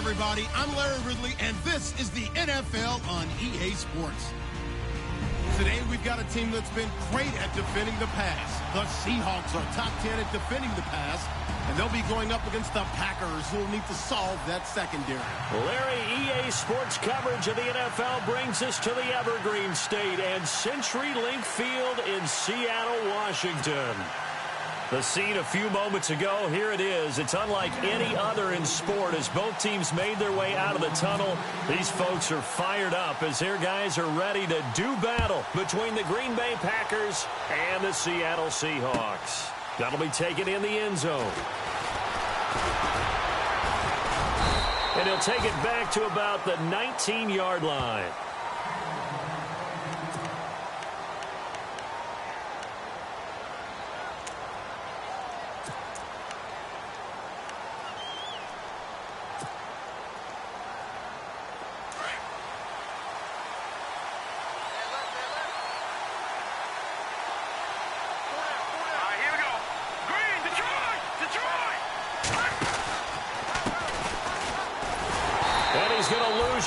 everybody. I'm Larry Ridley, and this is the NFL on EA Sports. Today, we've got a team that's been great at defending the pass. The Seahawks are top 10 at defending the pass, and they'll be going up against the Packers, who will need to solve that secondary. Larry, EA Sports coverage of the NFL brings us to the Evergreen State and CenturyLink Field in Seattle, Washington. The scene a few moments ago, here it is. It's unlike any other in sport as both teams made their way out of the tunnel. These folks are fired up as their guys are ready to do battle between the Green Bay Packers and the Seattle Seahawks. That'll be taken in the end zone. And he'll take it back to about the 19-yard line.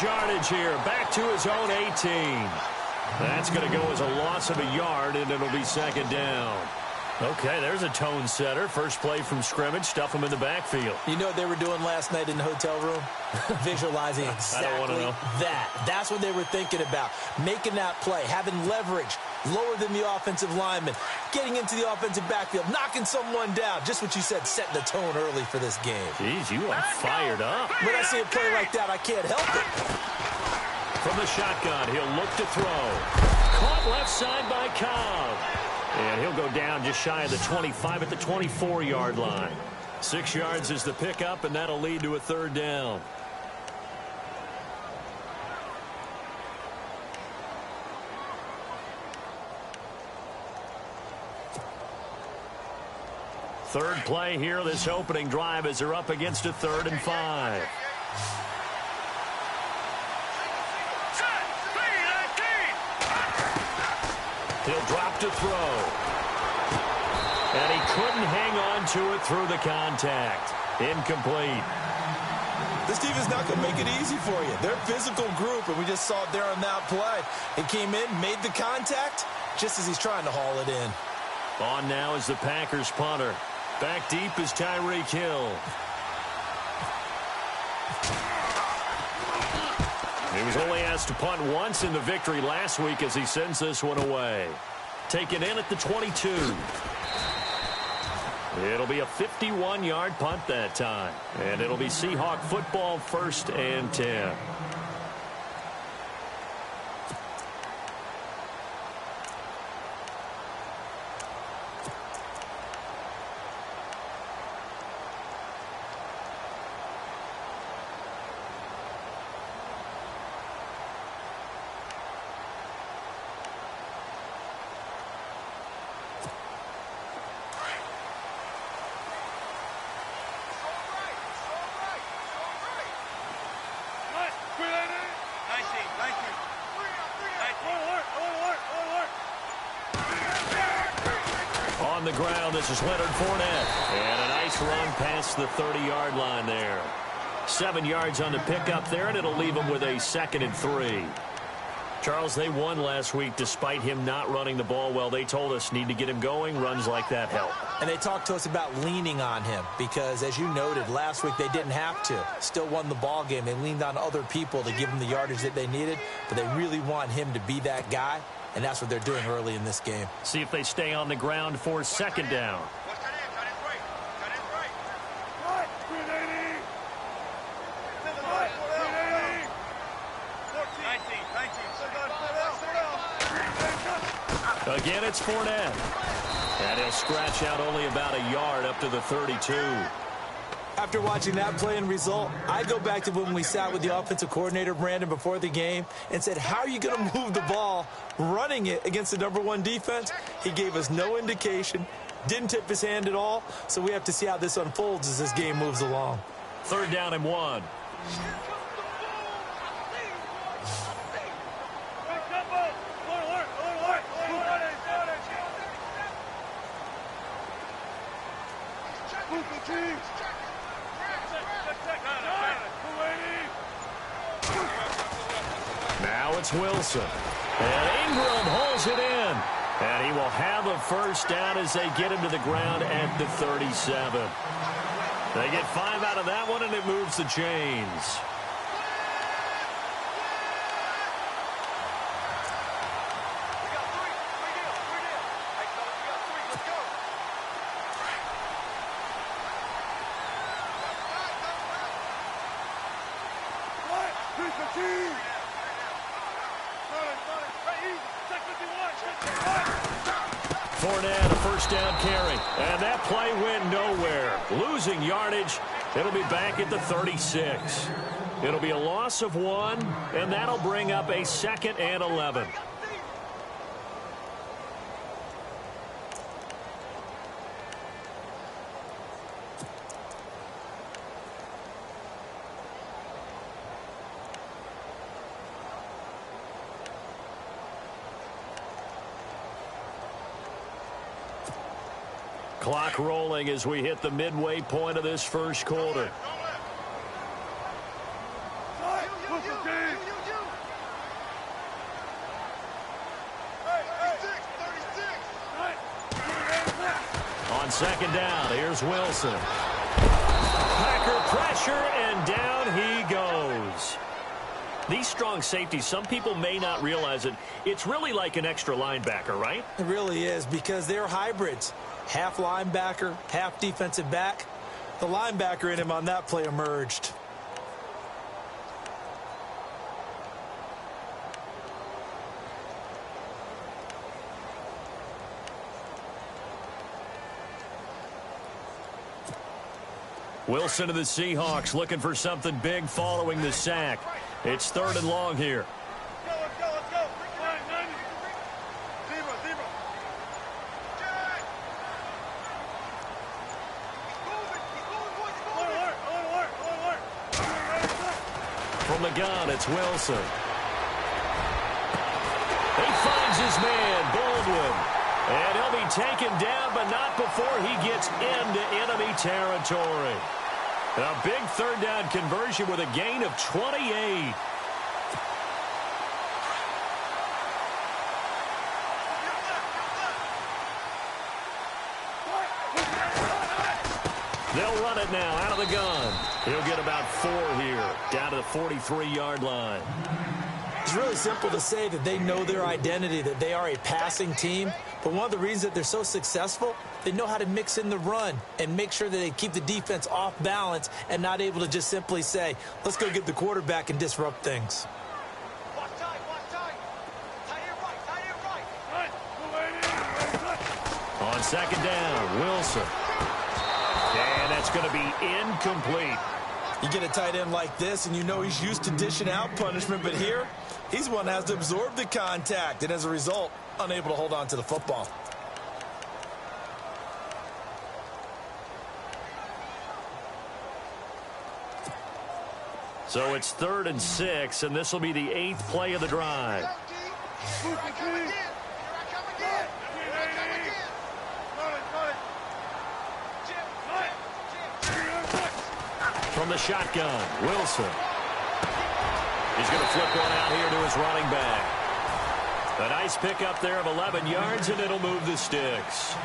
Yardage here, back to his own 18. That's going to go as a loss of a yard, and it'll be second down. Okay, there's a tone setter. First play from scrimmage, stuff him in the backfield. You know what they were doing last night in the hotel room? Visualizing exactly that. That's what they were thinking about. Making that play, having leverage, lower than the offensive lineman, getting into the offensive backfield, knocking someone down. Just what you said, setting the tone early for this game. Jeez, you are fired up. When I see a play like that, I can't help it. From the shotgun, he'll look to throw. Caught left side by Cobb. And he'll go down just shy of the 25 at the 24-yard line. 6 yards is the pickup, and that'll lead to a third down. Third play here, this opening drive, as they're up against a 3rd and 5. He'll drop to throw. And he couldn't hang on to it through the contact. Incomplete. This team is not going to make it easy for you. They're a physical group, and we just saw it there on that play. He came in, made the contact, just as he's trying to haul it in. On now is the Packers punter. Back deep is Tyreek Hill. He was only asked to punt once in the victory last week as he sends this one away. Taken in at the 22. It'll be a 51-yard punt that time. And it'll be Seahawk football, 1st and 10. On the ground, this is Leonard Fournette. And a nice run past the 30-yard line there. 7 yards on the pickup there, and it'll leave them with a 2nd and 3. Charles, they won last week despite him not running the ball well. They told us need to get him going. Runs like that help. And they talked to us about leaning on him because, as you noted, last week they didn't have to. Still won the ball game. They leaned on other people to give them the yardage that they needed, but they really want him to be that guy, and that's what they're doing early in this game. See if they stay on the ground for 2nd down. Again, it's Fournette. And he'll scratch out only about a yard up to the 32. After watching that play and result, I go back to when we sat with the offensive coordinator, Brandon, before the game and said, how are you going to move the ball running it against the #1 defense? He gave us no indication, didn't tip his hand at all, so we have to see how this unfolds as this game moves along. 3rd down and 1. Now it's Wilson. And Ingram holds it in. And he will have a first down as they get him to the ground at the 37. They get 5 out of that one, and it moves the chains. Fournette, a first down carry. And that play went nowhere. Losing yardage. It'll be back at the 36. It'll be a loss of 1, and that'll bring up a 2nd and 11. Clock rolling as we hit the midway point of this first quarter. On second down, here's Wilson. Packer pressure, and down he goes. These strong safeties, some people may not realize it. It's really like an extra linebacker, right? It really is, because they're hybrids. Half linebacker, half defensive back. The linebacker in him on that play emerged. Wilson to the Seahawks looking for something big following the sack. It's 3rd and long here. From the gun, it's Wilson. He finds his man, Baldwin. And he'll be taken down, but not before he gets into enemy territory. A big 3rd down conversion with a gain of 28. They'll run it now out of the gun. He'll get about 4 here, down to the 43-yard line. It's really simple to say that they know their identity, that they are a passing team. But one of the reasons that they're so successful, they know how to mix in the run and make sure that they keep the defense off balance and not able to just simply say, let's go get the quarterback and disrupt things. On second down, Wilson. And that's going to be incomplete. You get a tight end like this, and you know he's used to dishing out punishment, but here, he's one that has to absorb the contact, and as a result, unable to hold on to the football. So it's 3rd and 6, and this will be the 8th play of the drive. From the shotgun, Wilson. He's going to flip one out here to his running back. A nice pickup there of 11 yards, and it'll move the sticks.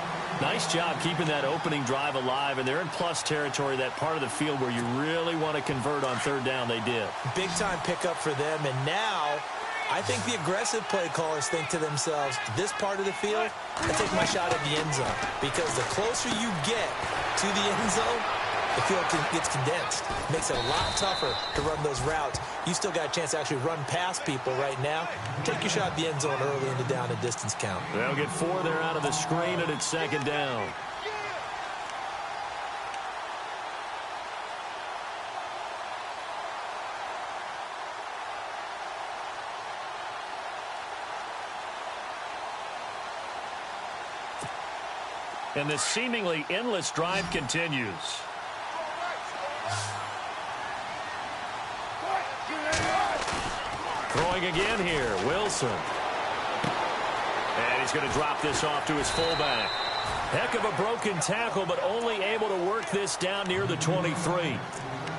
Nice job keeping that opening drive alive, and they're in plus territory, that part of the field where you really want to convert on 3rd down. They did. Big-time pickup for them, and now I think the aggressive play callers think to themselves, this part of the field, I take my shot at the end zone, because the closer you get to the end zone, the field gets condensed. Makes it a lot tougher to run those routes. You still got a chance to actually run past people right now. Take your shot at the end zone early in the down and distance count. They'll get 4 there out of the screen, and it's 2nd down. And this seemingly endless drive continues. Throwing again here, Wilson. And he's going to drop this off to his fullback. Heck of a broken tackle, but only able to work this down near the 23.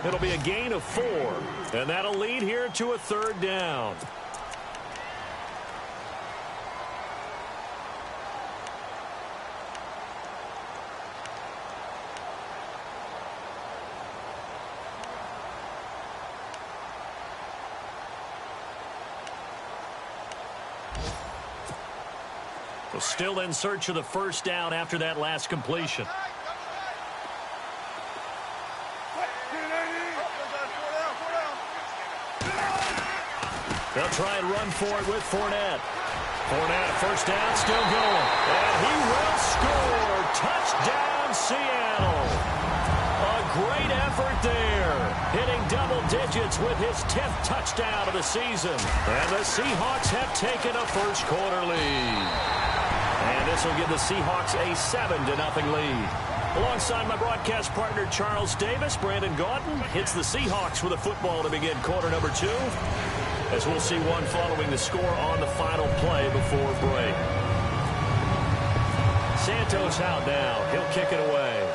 It'll be a gain of 4, and that'll lead here to a 3rd down. Well, still in search of the 1st down after that last completion. They'll try and run for it with Fournette. Fournette, 1st down, still going. And he will score. Touchdown, Seattle. A great effort there. Hitting double digits with his 10th touchdown of the season. And the Seahawks have taken a 1st quarter lead. And this will give the Seahawks a 7-0 lead. Alongside my broadcast partner, Charles Davis, Brandon Gaudin hits the Seahawks with a football to begin quarter number 2. As we'll see one following the score on the final play before break. Santos out now. He'll kick it away.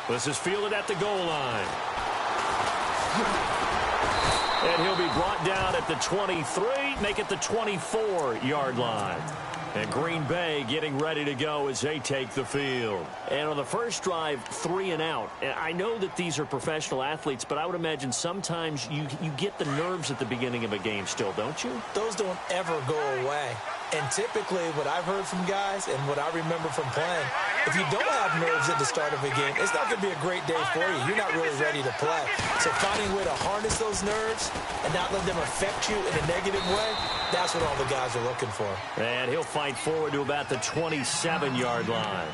This is fielded at the goal line. And he'll be brought down at the 23, make it the 24-yard line. And Green Bay getting ready to go as they take the field. And on the first drive, 3 and out. And I know that these are professional athletes, but I would imagine sometimes you get the nerves at the beginning of a game still, don't you? Those don't ever go away. And typically what I've heard from guys and what I remember from playing, if you don't have nerves at the start of a game, it's not going to be a great day for you. You're not really ready to play. So finding a way to harness those nerves and not let them affect you in a negative way, that's what all the guys are looking for. And he'll fight forward to about the 27-yard line.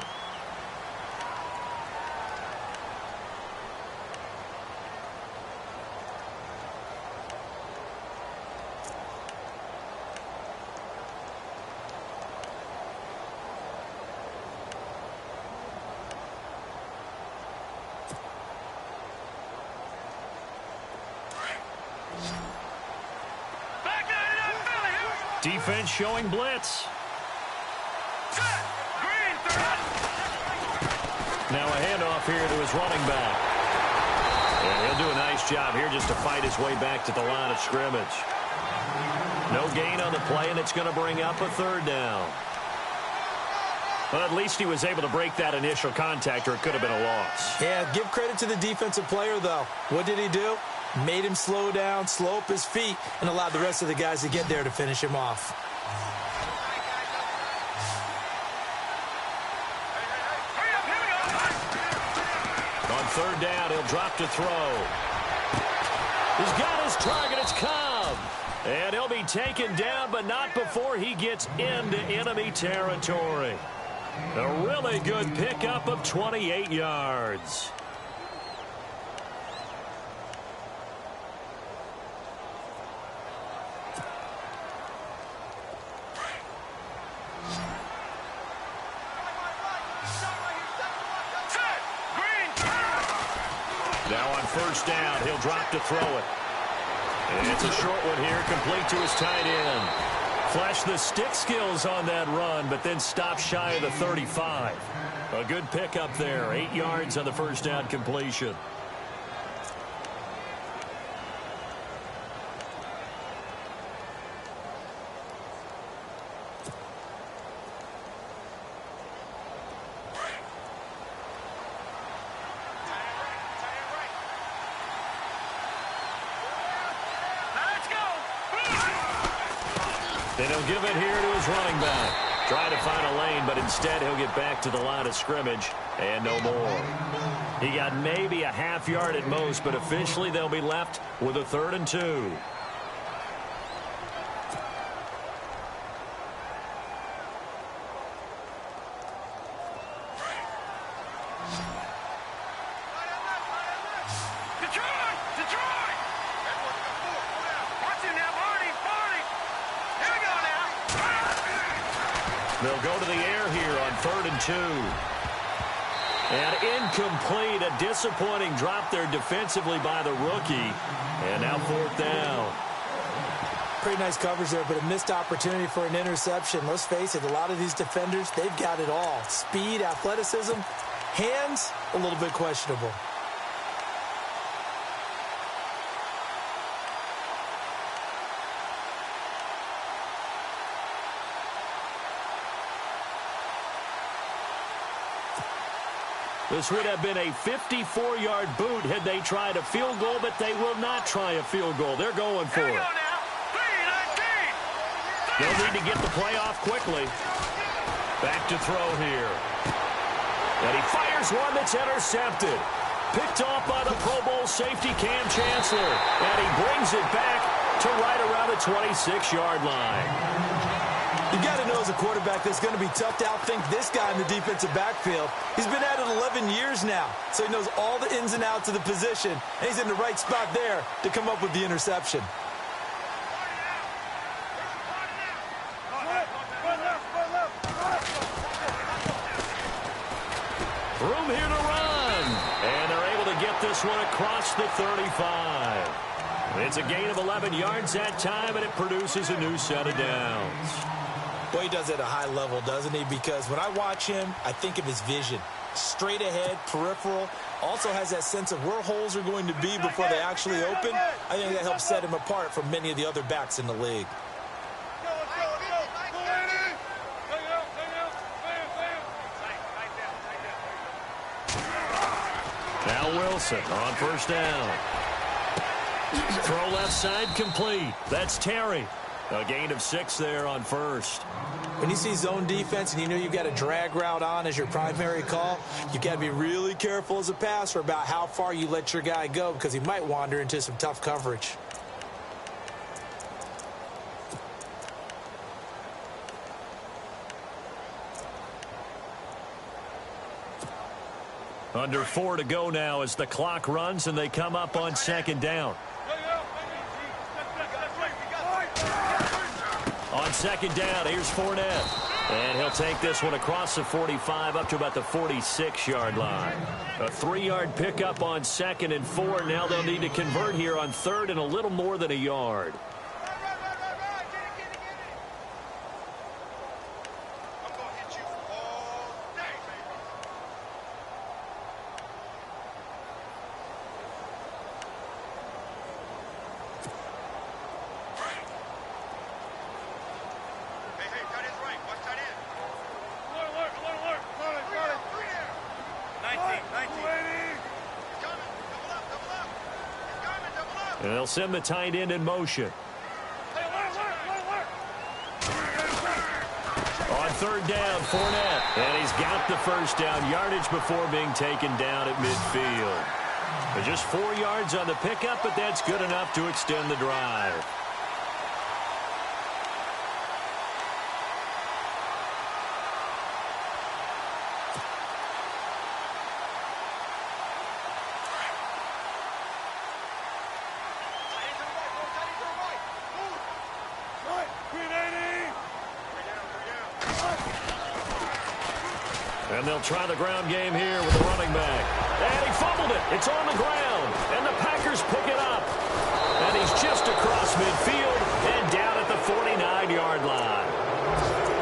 Defense showing blitz. Now a handoff here to his running back. And he'll do a nice job here just to fight his way back to the line of scrimmage. No gain on the play, and it's going to bring up a 3rd down. Well, at least he was able to break that initial contact, or it could have been a loss. Yeah, give credit to the defensive player, though. What did he do? Made him slow down, slow up his feet, and allowed the rest of the guys to get there to finish him off. On 3rd down, he'll drop to throw. He's got his target. It's Cobb. And he'll be taken down, but not before he gets into enemy territory. A really good pickup of 28 yards. Now on 1st down, he'll drop to throw it. And it's a short one here, complete to his tight end. Flash the stick skills on that run, but then stop shy of the 35. A good pickup there, 8 yards on the 1st down completion. Then he'll give it here to his running back. Try to find a lane, but instead he'll get back to the line of scrimmage and no more. He got maybe a half yard at most, but officially they'll be left with a 3rd and 2. They'll go to the air here on 3rd and 2. And incomplete, a disappointing drop there defensively by the rookie. And now 4th down. Pretty nice coverage there, but a missed opportunity for an interception. Let's face it, a lot of these defenders, they've got it all. Speed, athleticism, Hands, a little bit questionable. This would have been a 54-yard boot had they tried a field goal, but they will not try a field goal. They're going for it. They'll need to get the play off quickly. Back to throw here. And he fires one that's intercepted. Picked off by the Pro Bowl safety Cam Chancellor. And he brings it back to right around the 26-yard line. You got to know as a quarterback that it's going to be tough to outthink this guy in the defensive backfield. He's been at it 11 years now, so he knows all the ins and outs of the position, and he's in the right spot there to come up with the interception. Room here to run, and they're able to get this one across the 35. It's a gain of 11 yards that time, and it produces a new set of downs. Well, he does it at a high level, doesn't he? Because when I watch him, I think of his vision. Straight ahead, peripheral. Also has that sense of where holes are going to be before they actually open. I think that helps set him apart from many of the other backs in the league. Now Wilson on first down. Throw left side complete. That's Terry. A gain of 6 there on first. When you see zone defense and you know you've got a drag route on as your primary call, you've got to be really careful as a passer about how far you let your guy go because he might wander into some tough coverage. Under 4 to go now as the clock runs and they come up on second down. On second down, here's Fournette. And he'll take this one across the 45 up to about the 46-yard line. A 3-yard pickup on second and 4. Now they'll need to convert here on third and a little more than a yard. And they'll send the tight end in motion. On third down, Fournette. And he's got the first down yardage before being taken down at midfield. There's just 4 yards on the pickup, but that's good enough to extend the drive. And they'll try the ground game here with the running back. And he fumbled it. It's on the ground. And the Packers pick it up. And he's just across midfield and down at the 49-yard line.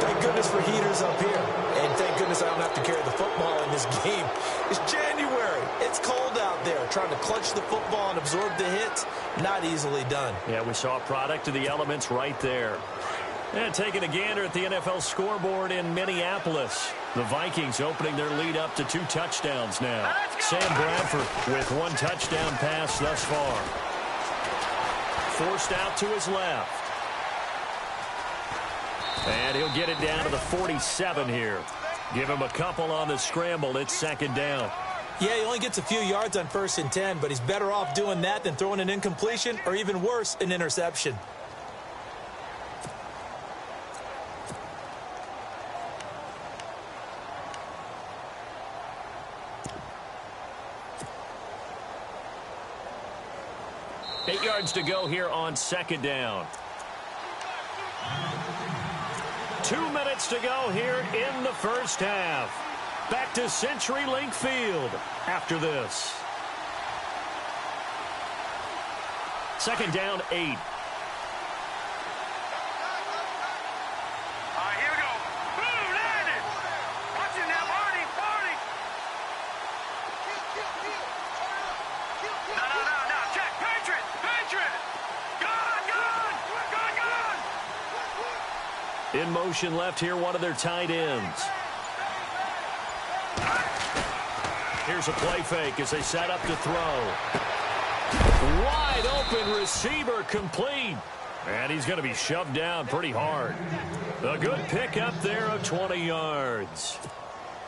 Thank goodness for heaters up here. And thank goodness I don't have to carry the football in this game. It's January. It's cold out there. Trying to clutch the football and absorb the hits, not easily done. Yeah, we saw a product of the elements right there. And taking a gander at the NFL scoreboard in Minneapolis. The Vikings opening their lead up to 2 touchdowns now. Sam Bradford with 1 touchdown pass thus far. Forced out to his left. And he'll get it down to the 47 here. Give him a couple on the scramble. It's second down. Yeah, he only gets a few yards on 1st and 10, but he's better off doing that than throwing an incompletion or even worse, an interception. Eight yards to go here on second down. 2 minutes to go here in the first half. Back to CenturyLink Field after this. Second down, 8. Here we go. Boom, landed. Watch it now, Barney. In motion left here, one of their tight ends. Here's a play fake as they set up to throw. Wide open receiver, complete. And he's going to be shoved down pretty hard. A good pick up there of 20 yards.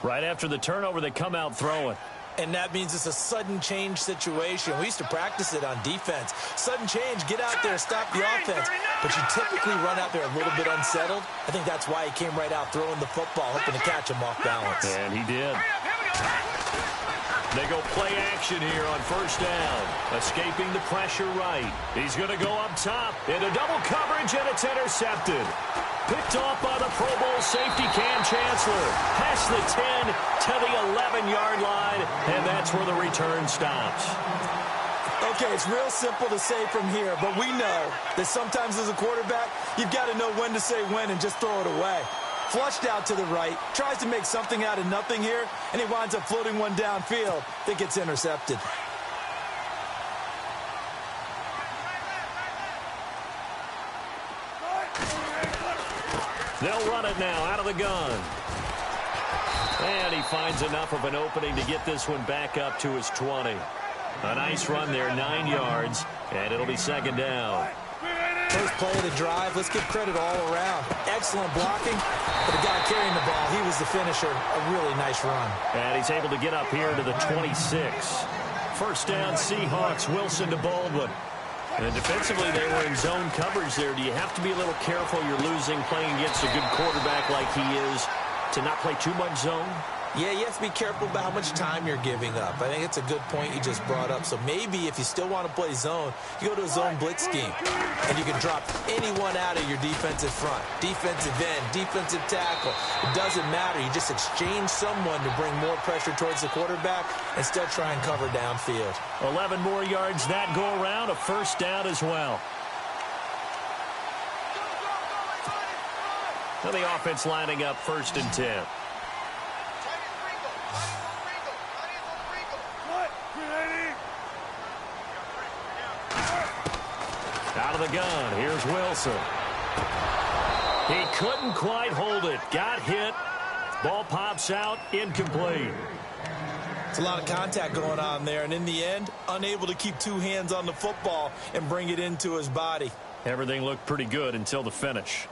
Right after the turnover, they come out throwing. And that means it's a sudden change situation. We used to practice it on defense. Sudden change, get out there, stop the offense. But you typically run out there a little bit unsettled. I think that's why he came right out throwing the football, hoping to catch him off balance. And he did. They go play action here on first down. Escaping the pressure right. He's going to go up top into double coverage, and it's intercepted. Picked off by the Pro Bowl safety Cam Chancellor. Past the 10 to the 11-yard line, and that's where the return stops. Okay, it's real simple to say from here, but we know that sometimes as a quarterback, you've got to know when to say when and just throw it away. Flushed out to the right, tries to make something out of nothing here, and he winds up floating one downfield that gets intercepted. They'll run it now out of the gun. And he finds enough of an opening to get this one back up to his 20. A nice run there, 9 yards, and it'll be second down. First play of the drive, let's give credit all around. Excellent blocking, but the guy carrying the ball, he was the finisher. A really nice run. And he's able to get up here to the 26. First down, Seahawks, Wilson to Baldwin. And defensively, they were in zone coverage there. Do you have to be a little careful? You're losing, playing against a good quarterback like he is, to not play too much zone? Yeah, you have to be careful about how much time you're giving up. I think it's a good point you just brought up. So maybe if you still want to play zone, you go to a zone blitz scheme. And you can drop anyone out of your defensive front. Defensive end, defensive tackle. It doesn't matter. You just exchange someone to bring more pressure towards the quarterback and still try and cover downfield. 11 more yards that go around. A first down as well. Now the offense lining up first and 10. Out of the gun, here's Wilson. He couldn't quite hold it. Got hit. Ball pops out, incomplete. It's a lot of contact going on there, and in the end, unable to keep two hands on the football and bring it into his body. Everything looked pretty good until the finish.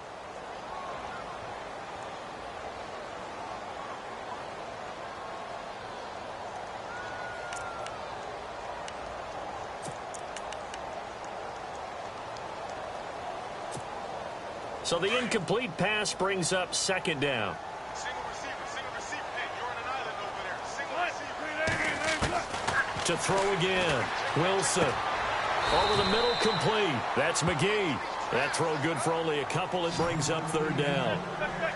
So the incomplete pass brings up second down. Single receiver. Hey, you're on an island over there. Single receiver. To throw again. Wilson. Over the middle, complete. That's McGee. That throw good for only a couple. It brings up third down.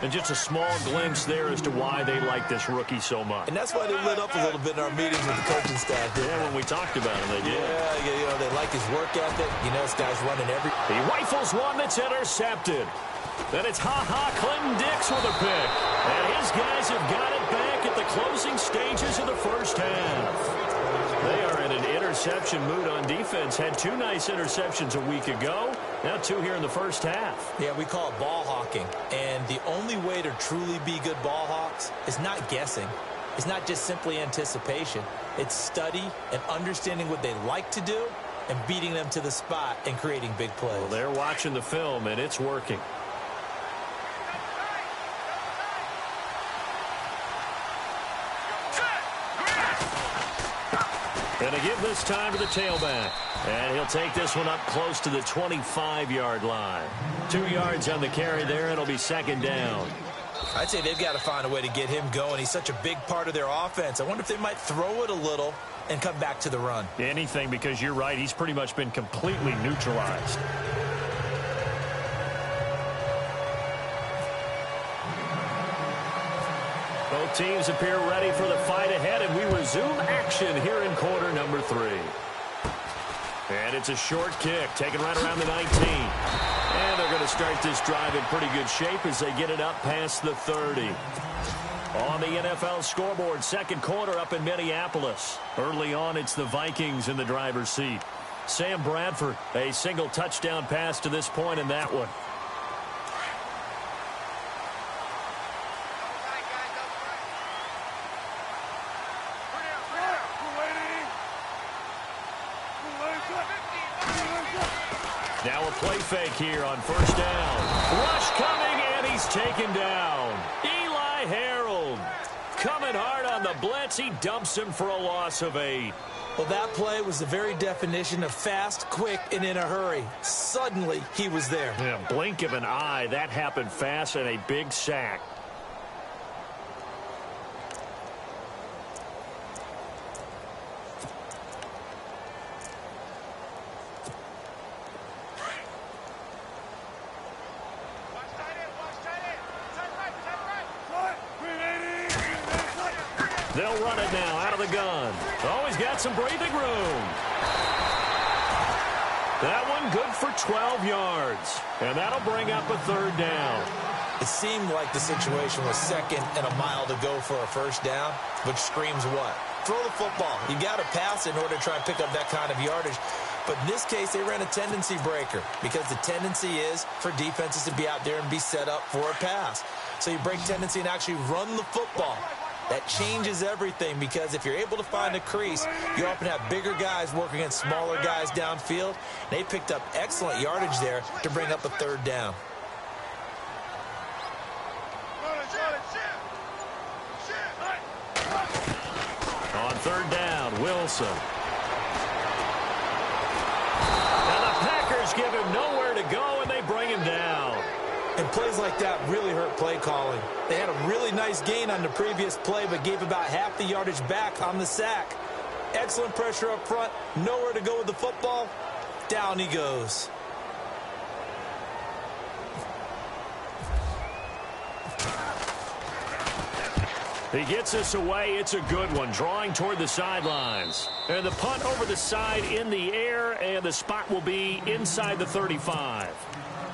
And just a small glimpse there as to why they like this rookie so much. And that's why they lit up a little bit in our meetings with the coaching staff. Yeah, when we talked about him, they did. Yeah, you know, they like his work ethic. You know, this guy's running every... He rifles one that's intercepted. Then it's Clinton Dix with a pick. And his guys have got it back at the closing stages of the first half. They are in an interception mood on defense. Had 2 nice interceptions a week ago. Now 2 here in the first half. Yeah, we call it ball hawking. And the only way to truly be good ball hawks is not guessing. It's not just simply anticipation. It's study and understanding what they like to do and beating them to the spot and creating big plays. Well, they're watching the film, and it's working. And to give this time to the tailback. And he'll take this one up close to the 25-yard line. 2 yards on the carry there. It'll be second down. I'd say they've got to find a way to get him going. He's such a big part of their offense. I wonder if they might throw it a little and come back to the run. Anything, because you're right. He's pretty much been completely neutralized. Both teams appear ready for the fight ahead, and we resume action here in quarter number 3. And it's a short kick, taken right around the 19. And they're going to start this drive in pretty good shape as they get it up past the 30. On the NFL scoreboard, second quarter up in Minneapolis. Early on, it's the Vikings in the driver's seat. Sam Bradford, a single touchdown pass to this point in that one. Now a play fake here on first down. Rush coming, and he's taken down. Eli Harold coming hard on the blitz. He dumps him for a loss of 8. Well, that play was the very definition of fast, quick, and in a hurry. Suddenly, he was there. Yeah, blink of an eye. That happened fast, and a big sack. They'll run it now out of the gun. Oh, he's got some breathing room. That one good for 12 yards. And that'll bring up a third down. It seemed like the situation was second and a mile to go for a first down, which screams what? Throw the football. You got to pass in order to try and pick up that kind of yardage. But in this case, they ran a tendency breaker because the tendency is for defenses to be out there and be set up for a pass. So you break tendency and actually run the football. That changes everything because if you're able to find a crease, you often have bigger guys working against smaller guys downfield. They picked up excellent yardage there to bring up a third down. On third down, Wilson. And the Packers give him nowhere to go, and they bring him down. And plays like that really hurt play calling. They had a really nice gain on the previous play, but gave about half the yardage back on the sack. Excellent pressure up front. Nowhere to go with the football. Down he goes. He gets us away. It's a good one, drawing toward the sidelines. And the punt over the side in the air, and the spot will be inside the 35.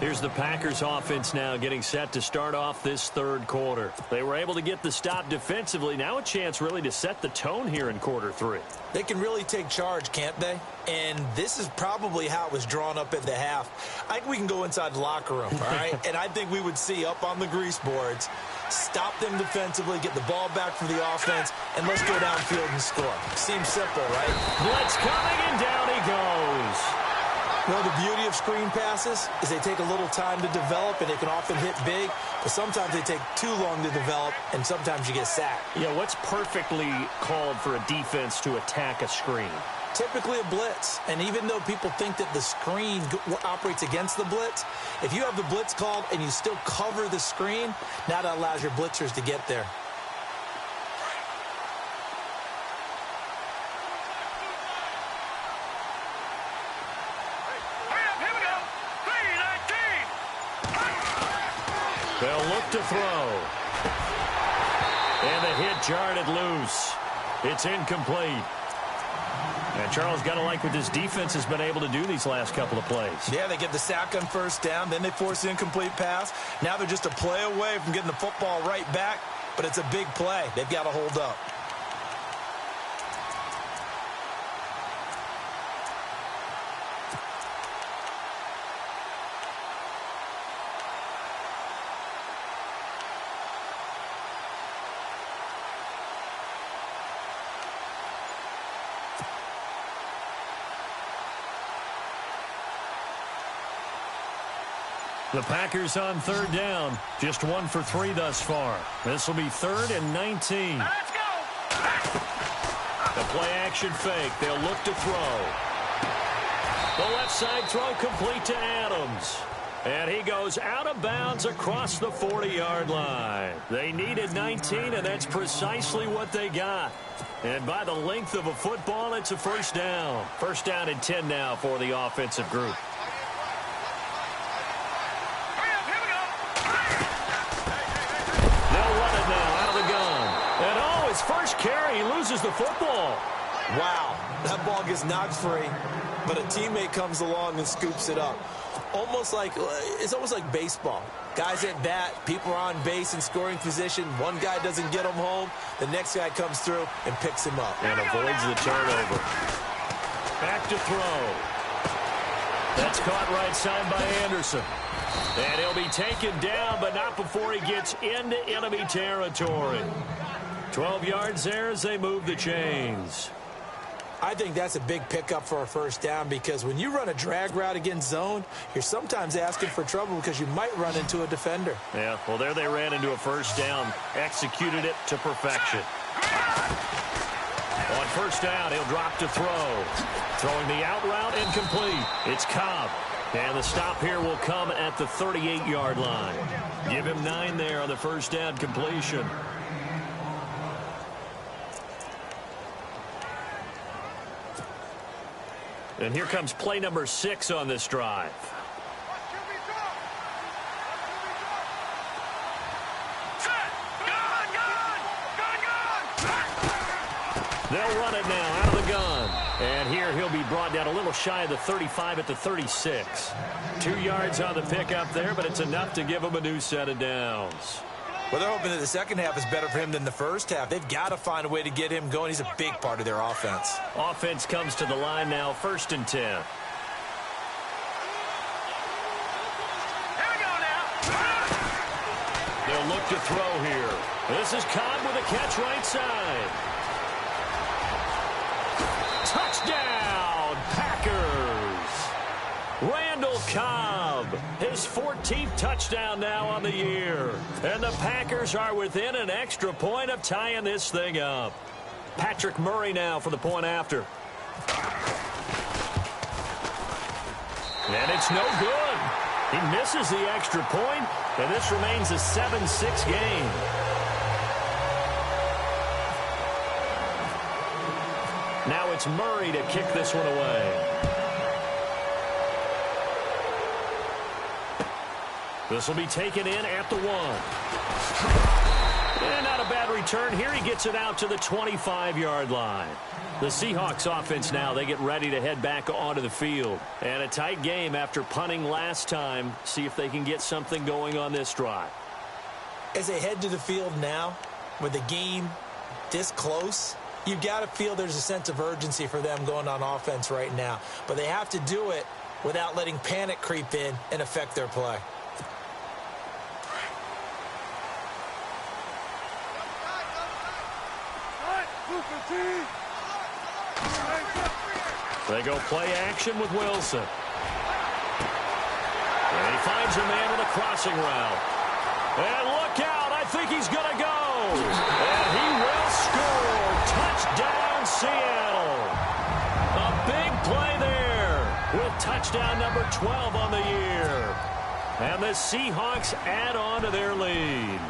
Here's the Packers offense now getting set to start off this third quarter. They were able to get the stop defensively. Now a chance really to set the tone here in quarter 3. They can really take charge, can't they? And this is probably how it was drawn up at the half. I think we can go inside the locker room, all right? And I think we would see up on the grease boards, stop them defensively, get the ball back for the offense, and let's go downfield and score. Seems simple, right? Blitz coming, and down he goes. Well, the beauty of screen passes is they take a little time to develop, and they can often hit big, but sometimes they take too long to develop, and sometimes you get sacked. Yeah, what's perfectly called for a defense to attack a screen? Typically a blitz, and even though people think that the screen operates against the blitz, if you have the blitz called and you still cover the screen, now that allows your blitzers to get there. They'll look to throw. And the hit jarred it loose. It's incomplete. And Charles, got to like what this defense has been able to do these last couple of plays. Yeah, they get the sack on first down, then they force the incomplete pass. Now they're just a play away from getting the football right back, but it's a big play. They've got to hold up. The Packers on third down. Just 1 for 3 thus far. This will be 3rd and 19. Let's go! The play action fake. They'll look to throw. The left side throw complete to Adams. And he goes out of bounds across the 40-yard line. They needed 19, and that's precisely what they got. And by the length of a football, it's a first down. First down and 10 now for the offensive group. First carry, he loses the football. Wow, that ball gets knocked free, but a teammate comes along and scoops it up. It's almost like baseball. Guys at bat, people are on base in scoring position. One guy doesn't get him home. The next guy comes through and picks him up. And avoids the turnover. Back to throw. That's caught right side by Anderson. And he'll be taken down, but not before he gets into enemy territory. 12 yards there as they move the chains. I think that's a big pickup for a first down because when you run a drag route against zone, you're sometimes asking for trouble because you might run into a defender. Yeah, well, there they ran into a first down, executed it to perfection. On first down, he'll drop to throw. Throwing the out route incomplete. It's Cobb. And the stop here will come at the 38-yard line. Give him 9 there on the first down completion. And here comes play number 6 on this drive. They'll run it now out of the gun. And here he'll be brought down a little shy of the 35 at the 36. 2 yards on the pickup there, but it's enough to give him a new set of downs. Well, they're hoping that the second half is better for him than the first half. They've got to find a way to get him going. He's a big part of their offense. Offense comes to the line now, 1st and 10. Here we go now. They'll look to throw here. This is Cobb with a catch right side. Touchdown, Packers! Randall Cobb, his 14th touchdown now on the year. And the Packers are within an extra point of tying this thing up. Patrick Murray now for the point after. And it's no good. He misses the extra point, and this remains a 7-6 game. Now it's Murray to kick this one away. This will be taken in at the 1. And not a bad return here. He gets it out to the 25-yard line. The Seahawks offense now, they get ready to head back onto the field. And a tight game after punting last time. See if they can get something going on this drive. As they head to the field now, with the game this close, you've got to feel there's a sense of urgency for them going on offense right now. But they have to do it without letting panic creep in and affect their play. They go play action with Wilson. And he finds a man with a crossing route. And look out, I think he's going to go. And he will score. Touchdown, Seattle. A big play there with touchdown number 12 on the year. And the Seahawks add on to their lead.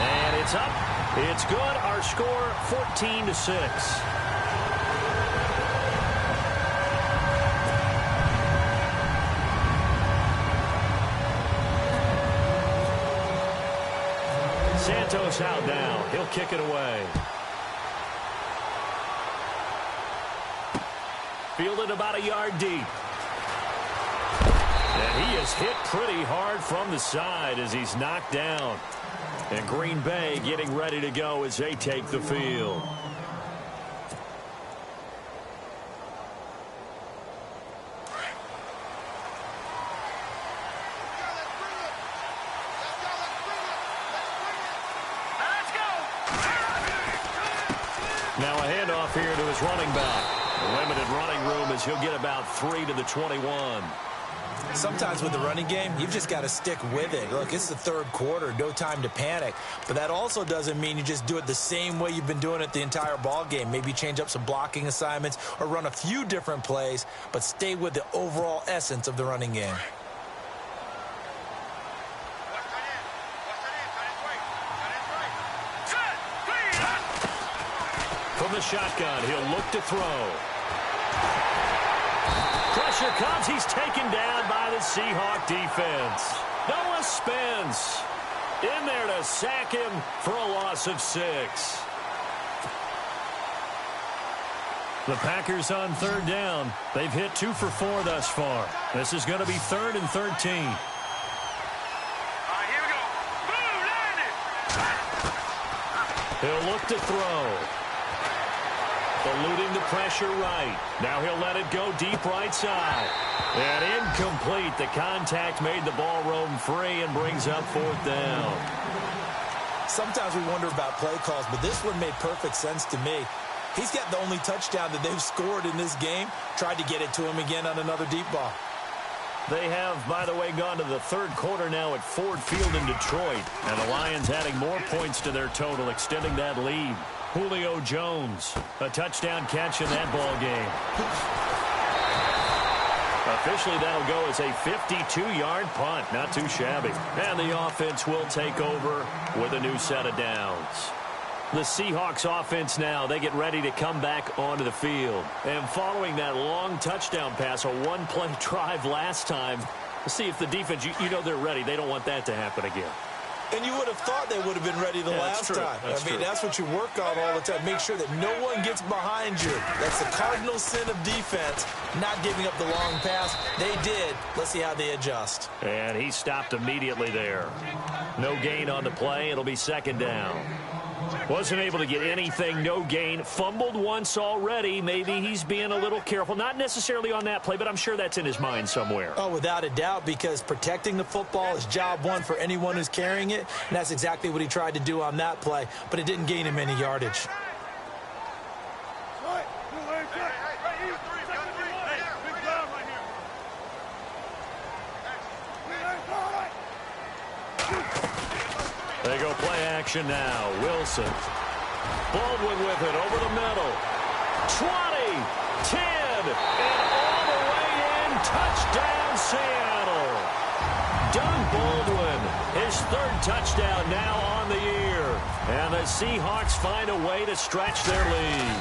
And it's up. It's good. Our score, 14-6. Santos out now. He'll kick it away. Fielded about a yard deep. And he is hit pretty hard from the side as he's knocked down. And Green Bay getting ready to go as they take the field. Now a handoff here to his running back. A limited running room as he'll get about 3 to the 21. Sometimes with the running game, you've just got to stick with it. Look, it's the third quarter, no time to panic. But that also doesn't mean you just do it the same way you've been doing it the entire ball game. Maybe change up some blocking assignments or run a few different plays, but stay with the overall essence of the running game. From the shotgun, he'll look to throw. Pressure comes. He's taken down by the Seahawk defense. Noah Spence in there to sack him for a loss of 6. The Packers on 3rd down. They've hit 2 for 4 thus far. This is going to be 3rd and 13. Here we go. Boom, landed. He'll look to throw. Eluding the pressure right. Now he'll let it go deep right side. And incomplete. The contact made the ball roam free and brings up 4th down. sometimes we wonder about play calls, but this one made perfect sense to me. He's got the only touchdown that they've scored in this game. Tried to get it to him again on another deep ball. They have, by the way, gone to the third quarter now at Ford Field in Detroit. And the Lions adding more points to their total, extending that lead. Julio Jones, a touchdown catch in that ball game. Officially, that'll go as a 52-yard punt. Not too shabby. And the offense will take over with a new set of downs. The Seahawks offense now, they get ready to come back onto the field. And following that long touchdown pass, a one-play drive last time, let's see if the defense, you know they're ready. They don't want that to happen again. And you would have thought they would have been ready the last time. That's what you work on all the time. Make sure that no one gets behind you. That's the cardinal sin of defense, not giving up the long pass. They did. Let's see how they adjust. And he stopped immediately there. No gain on the play. It'll be second down. Wasn't able to get anything, no gain. Fumbled once already. Maybe he's being a little careful. Not necessarily on that play, but I'm sure that's in his mind somewhere. Oh, without a doubt, because protecting the football is job one for anyone who's carrying it. And that's exactly what he tried to do on that play, but it didn't gain him any yardage. They go play action now. Wilson. Baldwin with it over the middle. 20, 10, and all the way in. Touchdown, Seattle. Doug Baldwin, his third touchdown now on the year. And the Seahawks find a way to stretch their lead.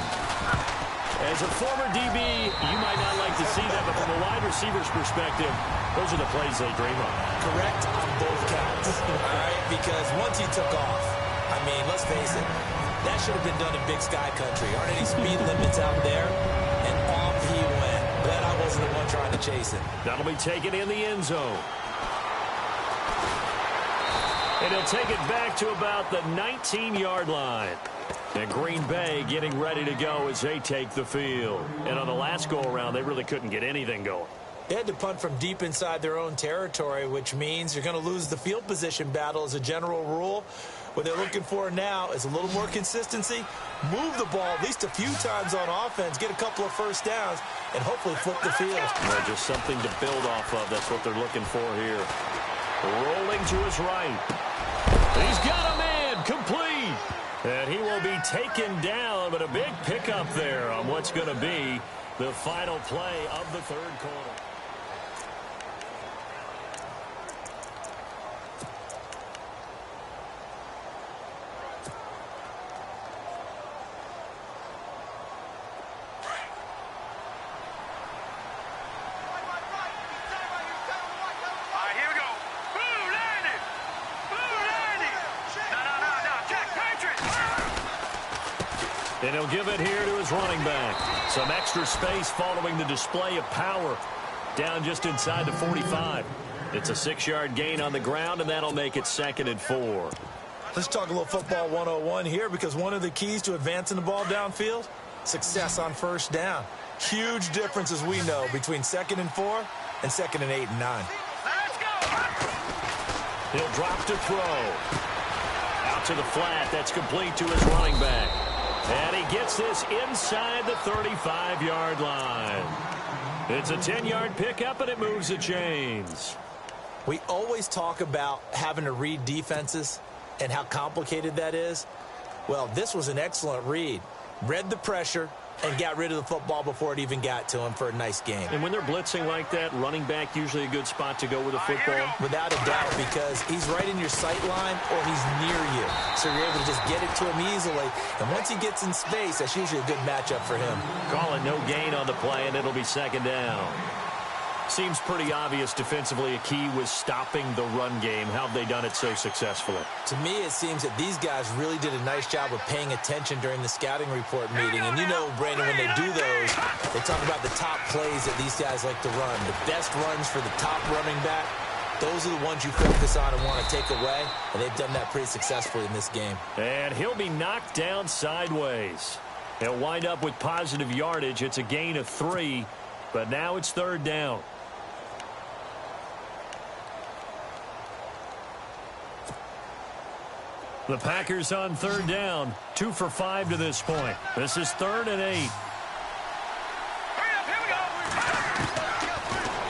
As a former DB, you might not like to see that, but from a wide receiver's perspective, those are the plays they dream of. Correct on both counts, all right? Because once he took off, I mean, let's face it, that should have been done in Big Sky Country. Aren't any speed limits out there? And off he went. Glad I wasn't the one trying to chase him. That'll be taken in the end zone. And he'll take it back to about the 19-yard line. And Green Bay getting ready to go as they take the field. And on the last go-around, they really couldn't get anything going. They had to punt from deep inside their own territory, which means you're going to lose the field position battle as a general rule. What they're looking for now is a little more consistency, move the ball at least a few times on offense, get a couple of first downs, and hopefully flip the field. Well, just something to build off of. That's what they're looking for here. Rolling to his right. He's got a man complete. And he will be taken down, but a big pickup there on what's going to be the final play of the third quarter. And he'll give it here to his running back. Some extra space following the display of power. Down just inside the 45. It's a 6-yard gain on the ground, and that'll make it 2nd and 4. Let's talk a little football 101 here, because one of the keys to advancing the ball downfield, success on first down. Huge difference, as we know, between 2nd and 4 and 2nd and 8 and 9. Let's go. He'll drop to throw. Out to the flat. That's complete to his running back. And he gets this inside the 35-yard line. It's a 10-yard pickup, and it moves the chains. We always talk about having to read defenses and how complicated that is. Well, this was an excellent read. Read the pressure and got rid of the football before it even got to him for a nice game. And when they're blitzing like that, running back usually a good spot to go with a football? Without a doubt, because he's right in your sight line or he's near you. So you're able to just get it to him easily. And once he gets in space, that's usually a good matchup for him. Call it no gain on the play, and it'll be 2nd down. Seems pretty obvious defensively a key was stopping the run game. How have they done it so successfully? To me, it seems that these guys really did a nice job of paying attention during the scouting report meeting. And you know, Brandon, when they do those, they talk about the top plays that these guys like to run. The best runs for the top running back, those are the ones you focus on and want to take away. And they've done that pretty successfully in this game. And he'll be knocked down sideways. He'll wind up with positive yardage. It's a gain of 3, but now it's 3rd down. The Packers on third down, 2 for 5 to this point. This is 3rd and 8.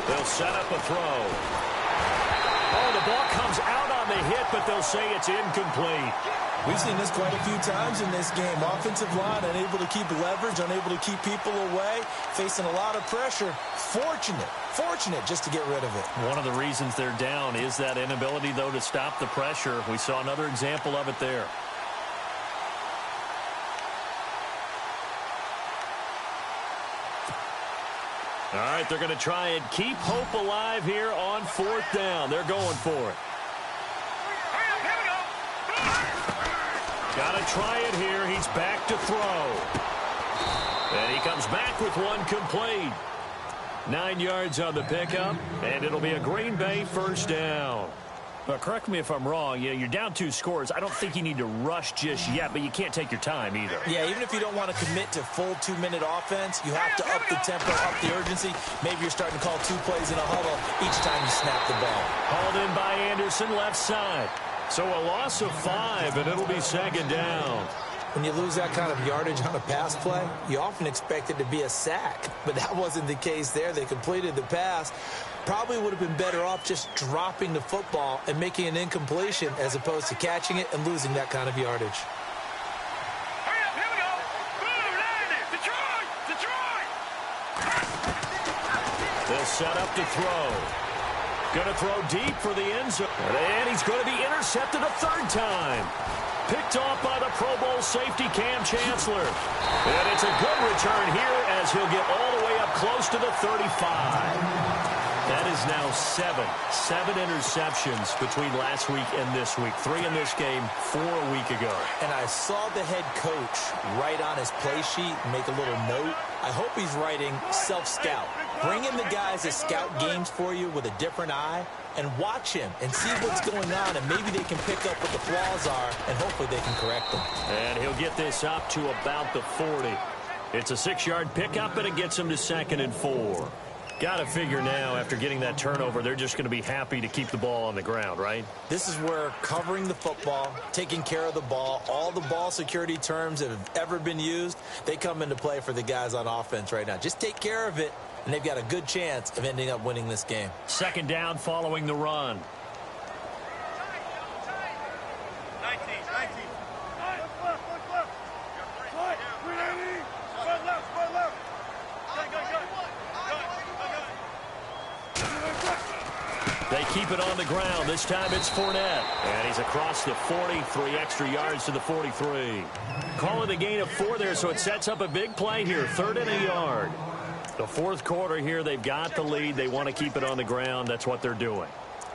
They'll set up a throw. Oh, the ball comes out on the hit, but they'll say it's incomplete. We've seen this quite a few times in this game. Offensive line unable to keep leverage, unable to keep people away, facing a lot of pressure. Fortunate just to get rid of it. One of the reasons they're down is that inability, though, to stop the pressure. We saw another example of it there. All right, they're going to try and keep hope alive here on 4th down. They're going for it. Got to try it here. He's back to throw. And he comes back with one complete. 9 yards on the pickup, and it'll be a Green Bay 1st down. But correct me if I'm wrong. You're down 2 scores. I don't think you need to rush just yet, but you can't take your time either. Yeah, even if you don't want to commit to full 2-minute offense, you have to up the tempo, up the urgency. Maybe you're starting to call 2 plays in a huddle each time you snap the ball. Hauled in by Anderson, left side. So a loss of 5, and it'll be 2nd down. When you lose that kind of yardage on a pass play, you often expect it to be a sack. But that wasn't the case there. They completed the pass. Probably would have been better off just dropping the football and making an incompletion as opposed to catching it and losing that kind of yardage. Here we go. Detroit! They'll set up to throw. Going to throw deep for the end zone. And he's going to be intercepted a 3rd time. Picked off by the Pro Bowl safety Cam Chancellor. And it's a good return here as he'll get all the way up close to the 35. That is now 7 interceptions between last week and this week. 3 in this game, 4 a week ago. And I saw the head coach write on his play sheet, make a little note. I hope he's writing self-scout. Bring in the guys that scout games for you with a different eye and watch him and see what's going on, and maybe they can pick up what the flaws are, and hopefully they can correct them. And he'll get this up to about the 40. It's a 6-yard pickup, and it gets him to 2nd and 4. Got to figure now, after getting that turnover, they're just going to be happy to keep the ball on the ground, right? This is where covering the football, taking care of the ball, all the ball security terms that have ever been used, they come into play for the guys on offense right now. Just take care of it, and they've got a good chance of ending up winning this game. 2nd down following the run. 19. They keep it on the ground. This time it's Fournette. And he's across the 40, 3 extra yards to the 43. Calling a gain of 4 there, so it sets up a big play here. 3rd and a yard. The 4th quarter here, they've got the lead. They want to keep it on the ground. That's what they're doing.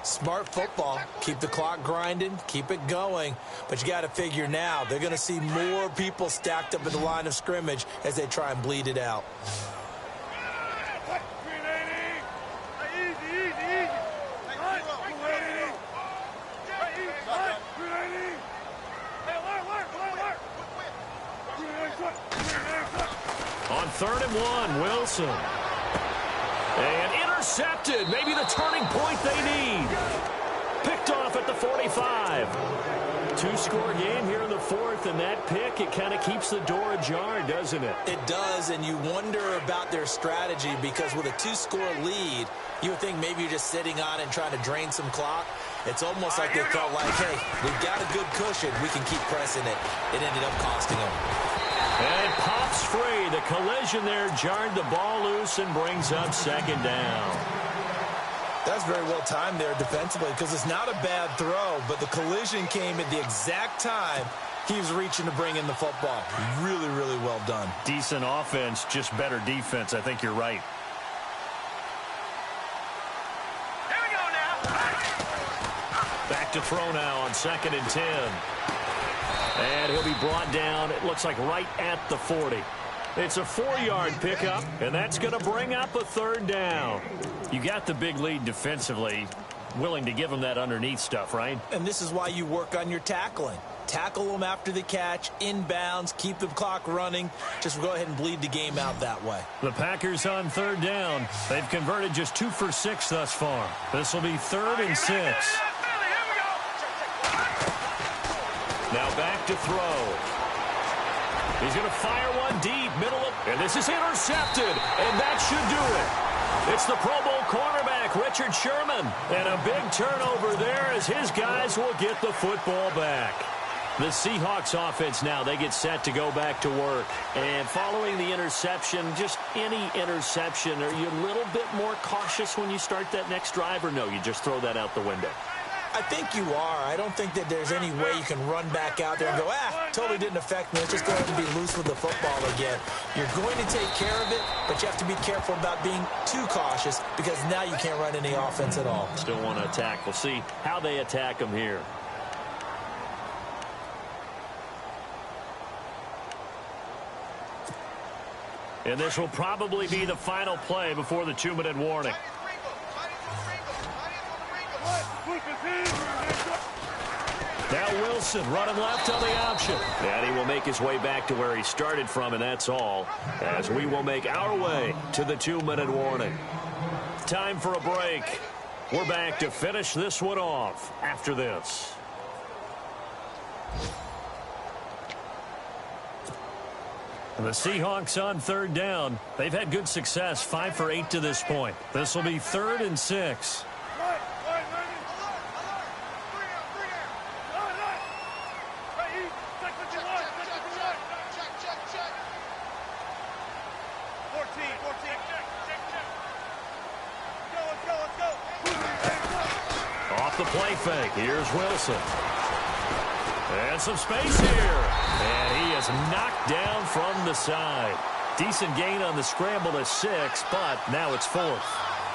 Smart football. Keep the clock grinding. Keep it going. But you got to figure now, they're going to see more people stacked up at the line of scrimmage as they try and bleed it out. On 3rd and 1, Wilson. And intercepted. Maybe the turning point they need. Picked off at the 45. 2-score game here in the 4th, and that pick, it kind of keeps the door ajar, doesn't it? It does, and you wonder about their strategy because with a 2-score lead, you would think maybe you're just sitting on it and trying to drain some clock. It's almost like they felt like, hey, we've got a good cushion. We can keep pressing it. It ended up costing them. And it pops free. The collision there jarred the ball loose and brings up 2nd down. That's very well timed there defensively because it's not a bad throw, but the collision came at the exact time he was reaching to bring in the football. Really, really well done. Decent offense, just better defense. I think you're right. Here we go now. Back to throw now on 2nd and 10. And he'll be brought down, it looks like right at the 40. It's a 4-yard pickup, and that's going to bring up a 3rd down. You got the big lead defensively, willing to give them that underneath stuff, right? And this is why you work on your tackling. Tackle them after the catch, inbounds, keep the clock running. Just go ahead and bleed the game out that way. The Packers on 3rd down. They've converted just 2 for 6 thus far. This will be 3rd and 6. Now back to throw. He's going to fire one deep, middle of, and this is intercepted, and that should do it. It's the Pro Bowl cornerback, Richard Sherman, and a big turnover there as his guys will get the football back. The Seahawks offense now, they get set to go back to work. And following the interception, just any interception, are you a little bit more cautious when you start that next drive, or no, you just throw that out the window? I think you are. I don't think that there's any way you can run back out there and go, totally didn't affect me. Let's just go ahead and be loose with the football again. You're going to take care of it, but you have to be careful about being too cautious because now you can't run any offense at all. Still want to attack. We'll see how they attack them here. And this will probably be the final play before the 2-minute warning. Now Wilson running left on the option. And he will make his way back to where he started from, and that's all, as we will make our way to the 2-minute warning. Time for a break. We're back to finish this one off after this. And the Seahawks on 3rd down. They've had good success, 5 for 8 to this point. This will be 3rd and 6. Off the play fake. Here's Wilson. And some space here. And he is knocked down from the side. Decent gain on the scramble to 6, but now it's 4th.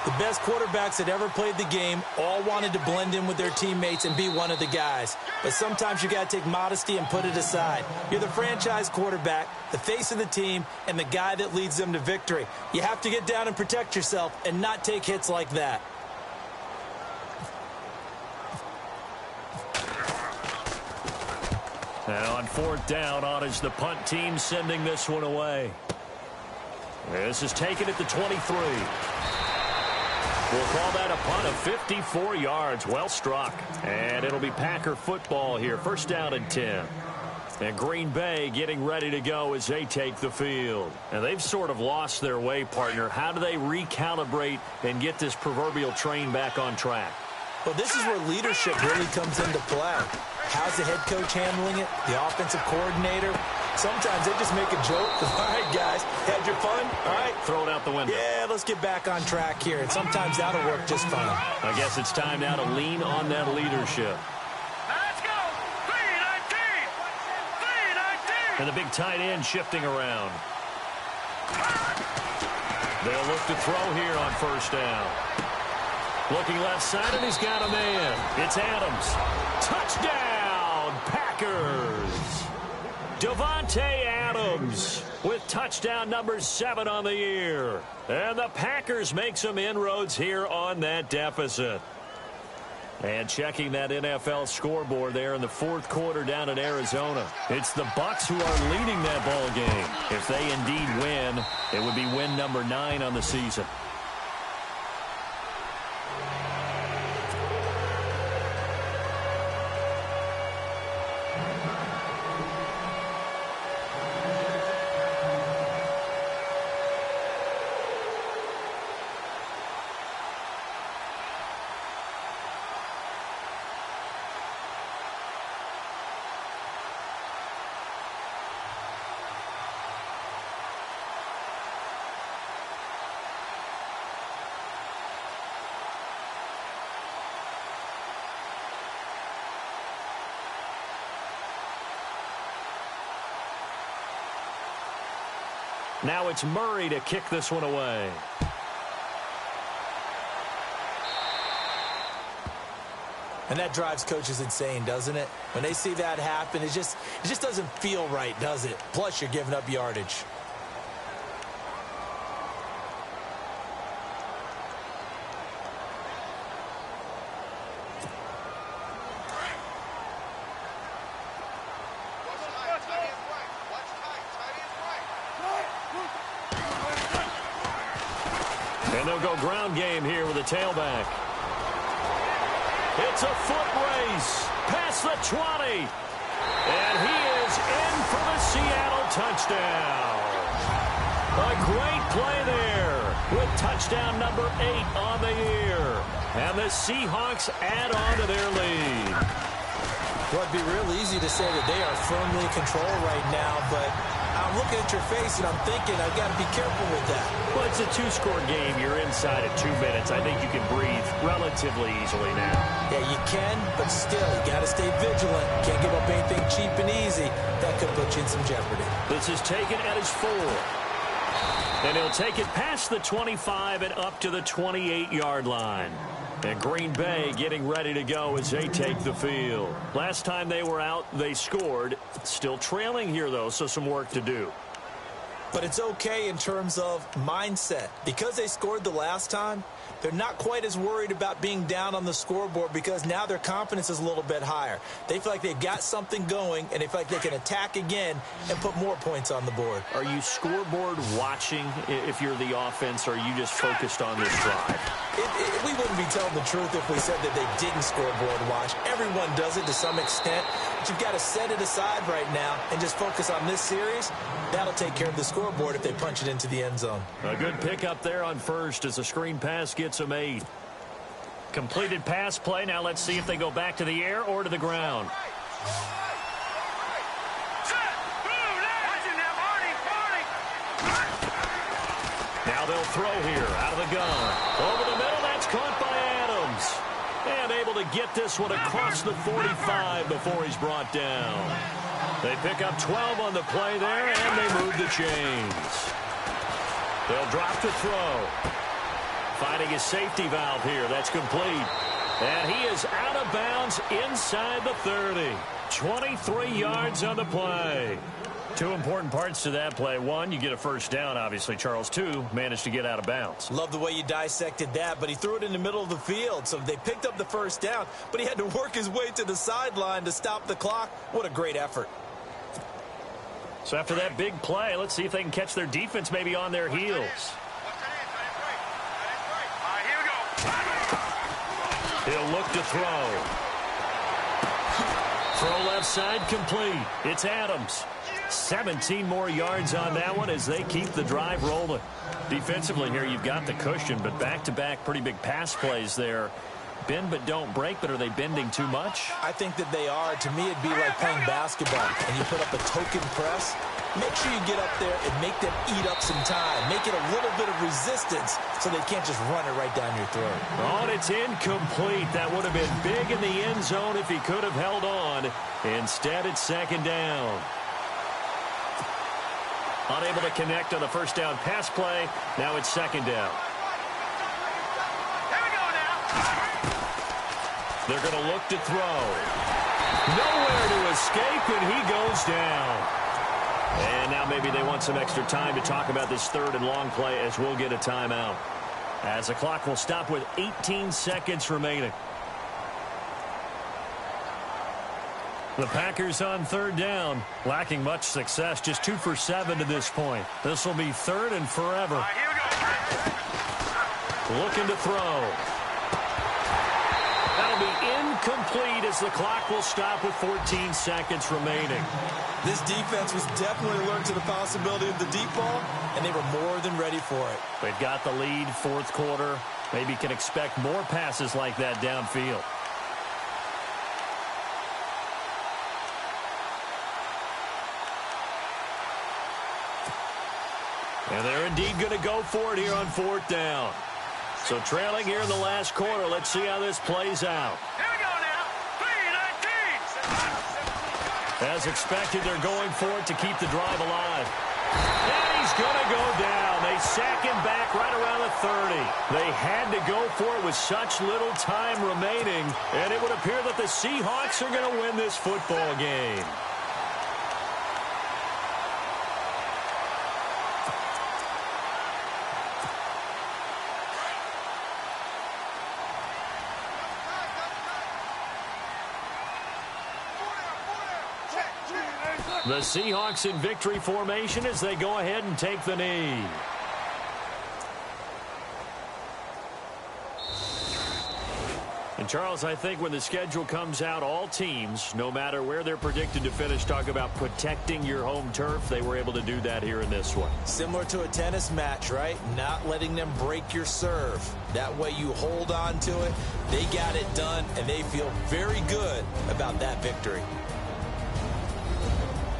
The best quarterbacks that ever played the game all wanted to blend in with their teammates and be one of the guys. But sometimes you got to take modesty and put it aside. You're the franchise quarterback, the face of the team, and the guy that leads them to victory. You have to get down and protect yourself and not take hits like that. Now on 4th down, Ottage, the punt team sending this one away. This is taken at the 23. We'll call that a punt of 54 yards. Well struck. And it'll be Packer football here. 1st down and 10. And Green Bay getting ready to go as they take the field. And they've sort of lost their way, partner. How do they recalibrate and get this proverbial train back on track? Well, this is where leadership really comes into play. How's the head coach handling it? The offensive coordinator? Sometimes they just make a joke. All right, guys, had your fun? All right. Throw it out the window. Yeah, let's get back on track here. And sometimes that'll work just fine. I guess it's time now to lean on that leadership. Let's go! 3-19! 3-19! And the big tight end shifting around. They'll look to throw here on 1st down. Looking left side, and he's got a man. It's Adams. Touchdown, Packers. Davante Adams with touchdown number 7 on the year. And the Packers make some inroads here on that deficit. And checking that NFL scoreboard there in the 4th quarter down in Arizona. It's the Bucs who are leading that ball game. If they indeed win, it would be win number 9 on the season. Now it's Murray to kick this one away. And that drives coaches insane, doesn't it? When they see that happen, it just doesn't feel right, does it? Plus, you're giving up yardage. And they'll go ground game here with a tailback. It's a foot race past the 20. And he is in for the Seattle touchdown. A great play there with touchdown number 8 on the year. And the Seahawks add on to their lead. Well, it'd be real easy to say that they are firmly in control right now, but I'm looking at your face and I'm thinking I've got to be careful with that. Well, it's a 2-score game. You're inside at 2 minutes. I think you can breathe relatively easily now. Yeah, you can, but still, you got to stay vigilant. Can't give up anything cheap and easy. That could put you in some jeopardy. This is taken at his 4. And he'll take it past the 25 and up to the 28-yard line. And Green Bay getting ready to go as they take the field. Last time they were out, they scored. Still trailing here, though, so some work to do. But it's okay in terms of mindset. Because they scored the last time, they're not quite as worried about being down on the scoreboard because now their confidence is a little bit higher. They feel like they've got something going, and they feel like they can attack again and put more points on the board. Are you scoreboard watching if you're the offense, or are you just focused on this drive? We wouldn't be telling the truth if we said that they didn't scoreboard watch. Everyone does it to some extent, but you've got to set it aside right now and just focus on this series. That'll take care of the scoreboard if they punch it into the end zone. A good pickup there on first as the screen pass gets them 8. Completed pass play. Now let's see if they go back to the air or to the ground. Now they'll throw here out of the gun. Over the middle, that's caught by Adams. And able to get this one across the 45 before he's brought down. They pick up 12 on the play there, and they move the chains. They'll drop to throw. Finding his safety valve here. That's complete. And he is out of bounds inside the 30. 23 yards on the play. 2 important parts to that play. 1, you get a first down, obviously. Charles, 2, managed to get out of bounds. Love the way you dissected that, but he threw it in the middle of the field. So they picked up the first down, but he had to work his way to the sideline to stop the clock. What a great effort. So after that big play, let's see if they can catch their defense maybe on their heels. He'll look to throw. Throw left side complete. It's Adams. 17 more yards on that one as they keep the drive rolling. Defensively here, you've got the cushion, but back-to-back pretty big pass plays there. Bend but don't break, but are they bending too much? I think that they are. To me, it'd be like playing basketball, and you put up a token press. Make sure you get up there and make them eat up some time. Make it a little bit of resistance so they can't just run it right down your throat. Oh, and it's incomplete. That would have been big in the end zone if he could have held on. Instead, it's second down. Unable to connect on the first down pass play. Now it's second down. They're going to look to throw. Nowhere to escape, and he goes down. And now maybe they want some extra time to talk about this third and long play as we'll get a timeout. As the clock will stop with 18 seconds remaining. The Packers on third down, lacking much success, just 2 for 7 to this point. This will be third and forever. Looking to throw. That'll be incomplete as the clock will stop with 14 seconds remaining. This defense was definitely alert to the possibility of the deep ball, and they were more than ready for it. They've got the lead, fourth quarter. Maybe can expect more passes like that downfield. And they're indeed going to go for it here on fourth down. So trailing here in the last quarter. Let's see how this plays out. Here we go now. 3-19. As expected, they're going for it to keep the drive alive. And he's going to go down. They sack him back right around the 30. They had to go for it with such little time remaining. And it would appear that the Seahawks are going to win this football game. The Seahawks in victory formation as they go ahead and take the knee. And, Charles, I think when the schedule comes out, all teams, no matter where they're predicted to finish, talk about protecting your home turf. They were able to do that here in this one. Similar to a tennis match, right? Not letting them break your serve. That way you hold on to it. They got it done, and they feel very good about that victory.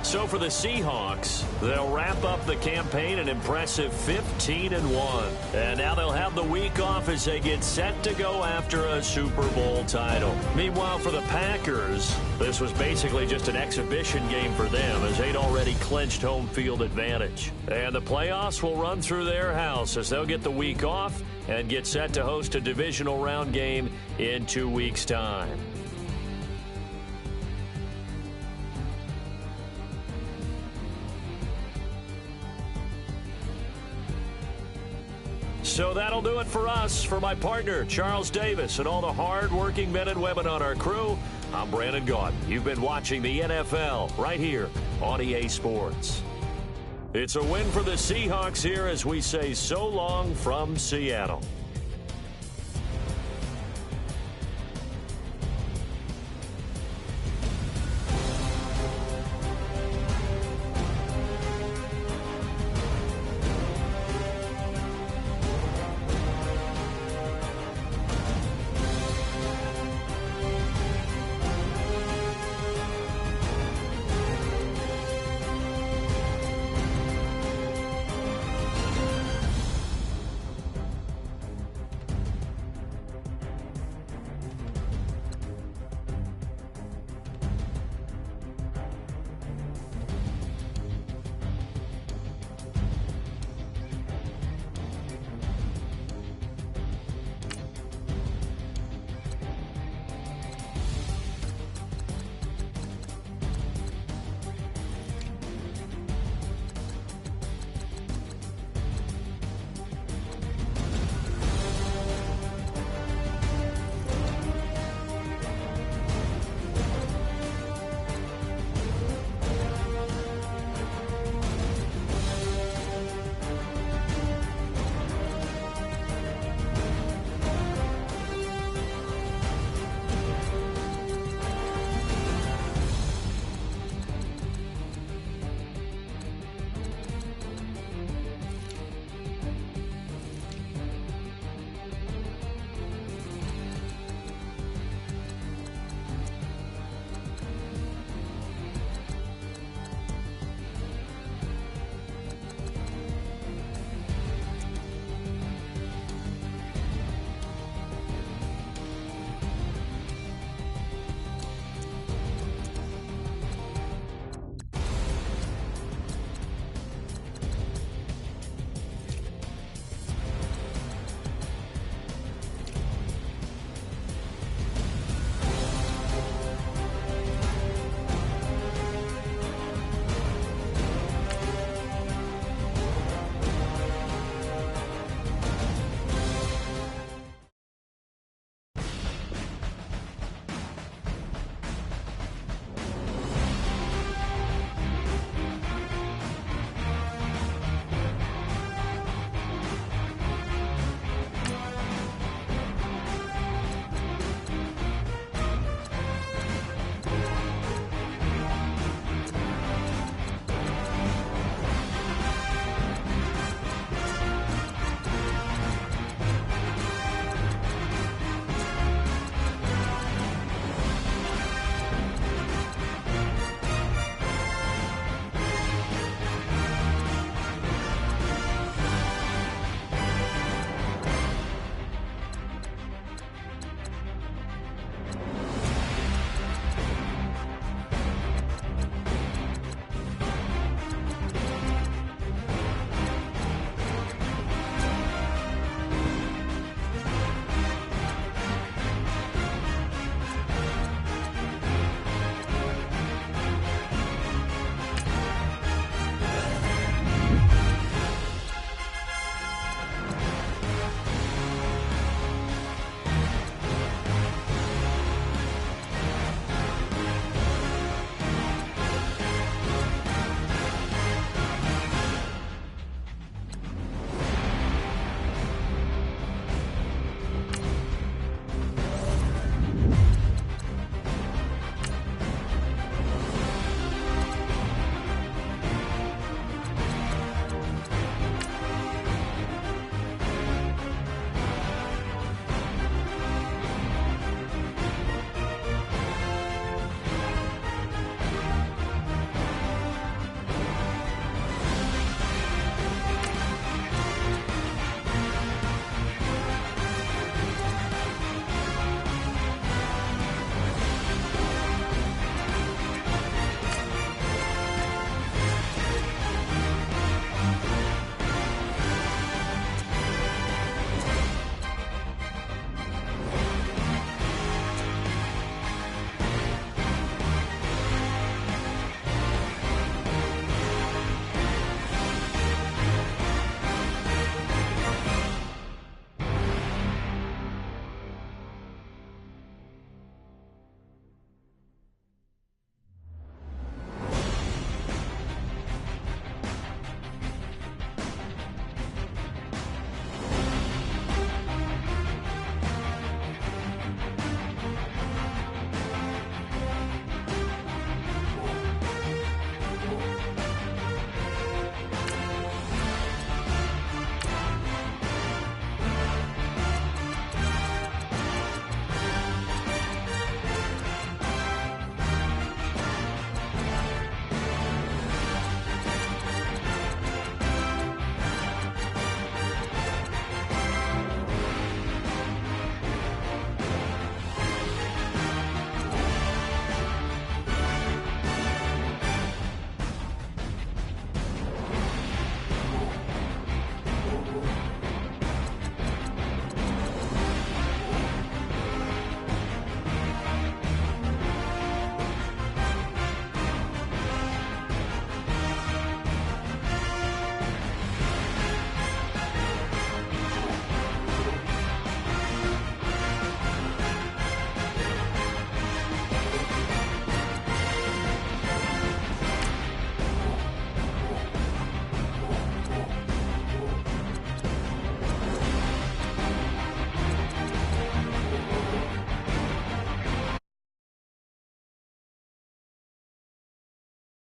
So for the Seahawks, they'll wrap up the campaign an impressive 15-1. And now they'll have the week off as they get set to go after a Super Bowl title. Meanwhile, for the Packers, this was basically just an exhibition game for them as they'd already clinched home field advantage. And the playoffs will run through their house as they'll get the week off and get set to host a divisional round game in 2 weeks' time. So that'll do it for us. For my partner, Charles Davis, and all the hard-working men and women on our crew, I'm Brandon Gaudin. You've been watching the NFL right here on EA Sports. It's a win for the Seahawks here as we say so long from Seattle.